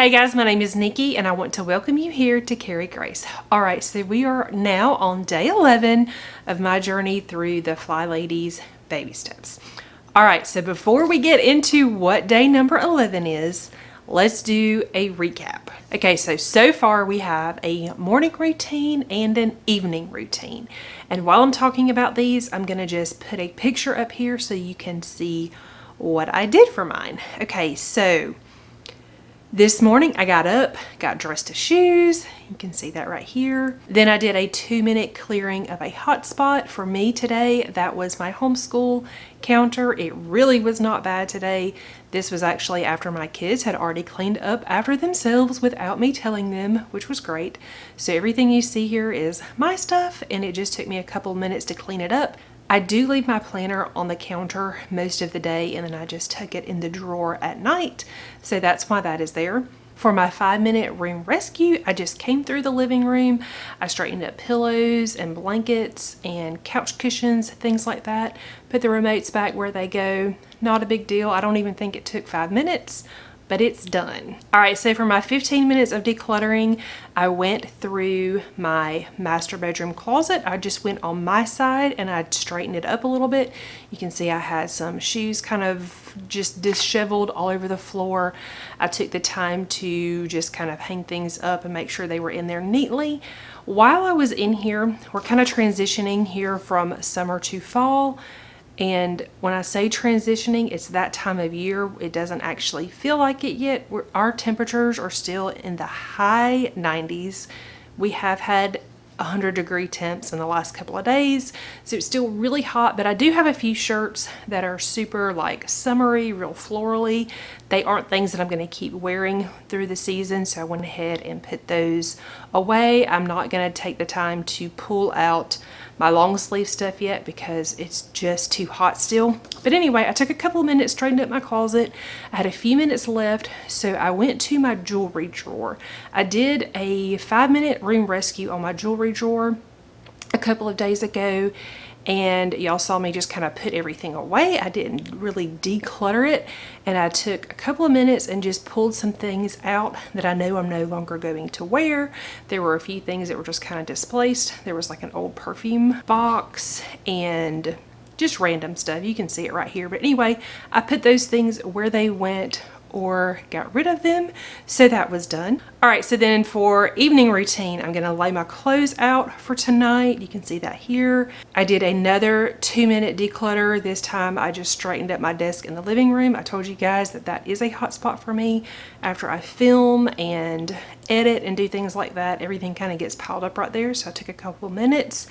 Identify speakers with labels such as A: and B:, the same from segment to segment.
A: Hey guys, my name is Nikki and I want to welcome you here to Carry Grace. Alright, so we are now on day 11 of my journey through the Flylady's baby steps. Alright, so before we get into what day number 11 is, let's do a recap. Okay, so far we have a morning routine and an evening routine. And while I'm talking about these, I'm going to just put a picture up here so you can see what I did for mine. Okay, so this morning I got up, got dressed to shoes, you can see that right here. Then I did a 2-minute clearing of a hotspot for me today. That was my homeschool counter. It really was not bad today. This was actually after my kids had already cleaned up after themselves without me telling them, which was great. So everything you see here is my stuff and it just took me a couple minutes to clean it up. I do leave my planner on the counter most of the day and then I just tuck it in the drawer at night. So that's why that is there. For my 5-minute room rescue, I just came through the living room. I straightened up pillows and blankets and couch cushions, things like that. Put the remotes back where they go. Not a big deal. I don't even think it took 5 minutes. But it's done. All right, so for my 15 minutes of decluttering, I went through my master bedroom closet. I just went on my side and I straightened it up a little bit. You can see I had some shoes kind of just disheveled all over the floor. I took the time to just kind of hang things up and make sure they were in there neatly. While I was in here, we're kind of transitioning here from summer to fall. And when I say transitioning, it's that time of year. It doesn't actually feel like it yet. Our temperatures are still in the high 90s. We have had 100-degree temps in the last couple of days, so it's still really hot, but I do have a few shirts that are super like summery, real florally. They aren't things that I'm going to keep wearing through the season, so I went ahead and put those away. I'm not going to take the time to pull out my long sleeve stuff yet because it's just too hot still. But anyway, I took a couple of minutes, straightened up my closet. I had a few minutes left, so I went to my jewelry drawer. I did a 5-minute room rescue on my jewelry drawer a couple of days ago, and y'all saw me just kind of put everything away. I didn't really declutter it, and I took a couple of minutes and just pulled some things out that I know I'm no longer going to wear. There were a few things that were just kind of displaced. There was like an old perfume box and just random stuff. You can see it right here. But anyway, I put those things where they went or got rid of them, so that was done. All right, so then for evening routine, I'm gonna lay my clothes out for tonight. You can see that here. I did another 2-minute declutter. This time I just straightened up my desk in the living room. I told you guys that that is a hot spot for me. After I film and edit and do things like that, everything kind of gets piled up right there. So I took a couple of minutes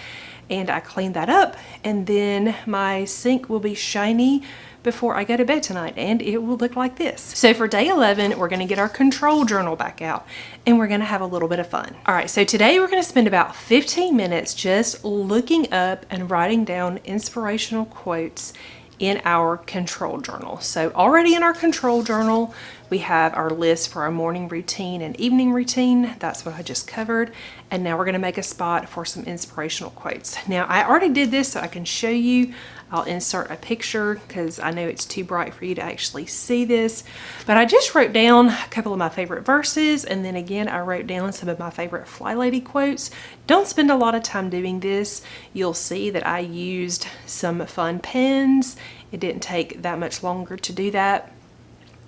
A: and I cleaned that up, and then my sink will be shiny before I go to bed tonight, and it will look like this. So for day 11, we're gonna get our control journal back out and we're gonna have a little bit of fun. All right, so today we're gonna spend about 15 minutes just looking up and writing down inspirational quotes in our control journal. So already in our control journal, we have our list for our morning routine and evening routine. That's what I just covered. And now we're gonna make a spot for some inspirational quotes. Now I already did this so I can show you. I'll insert a picture because I know it's too bright for you to actually see this. But I just wrote down a couple of my favorite verses, and then again I wrote down some of my favorite Flylady quotes. Don't spend a lot of time doing this. You'll see that I used some fun pens. It didn't take that much longer to do that,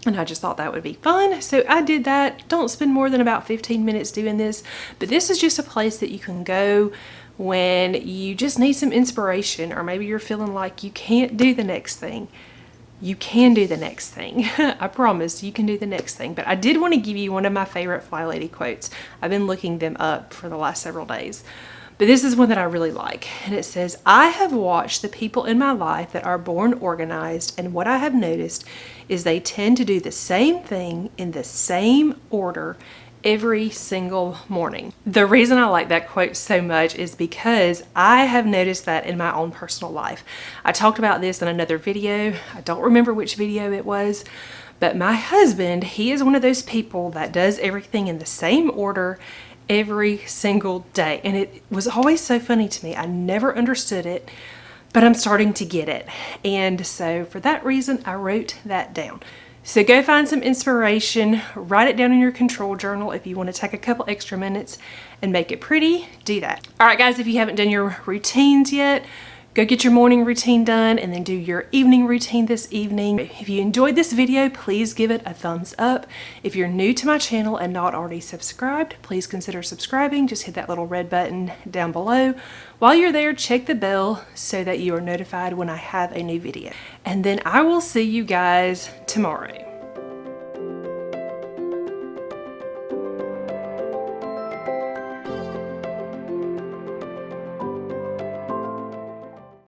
A: and I just thought that would be fun, so I did that. Don't spend more than about 15 minutes doing this, but this is just a place that you can go when you just need some inspiration, or maybe you're feeling like you can't do the next thing. You can do the next thing. I promise you can do the next thing. But I did want to give you one of my favorite Flylady quotes. I've been looking them up for the last several days, but this is one that I really like, and it says, "I have watched the people in my life that are born organized, and what I have noticed is they tend to do the same thing in the same order every single morning." The reason I like that quote so much is because I have noticed that in my own personal life. I talked about this in another video. I don't remember which video it was, but my husband, he is one of those people that does everything in the same order every single day. And it was always so funny to me. I never understood it, but I'm starting to get it. And so for that reason, I wrote that down. So go find some inspiration, write it down in your control journal. If you want to take a couple extra minutes and make it pretty, do that. All right, guys, if you haven't done your routines yet, go get your morning routine done and then do your evening routine this evening. If you enjoyed this video, please give it a thumbs up. If you're new to my channel and not already subscribed, please consider subscribing. Just hit that little red button down below. While you're there, check the bell so that you are notified when I have a new video. And then I will see you guys tomorrow.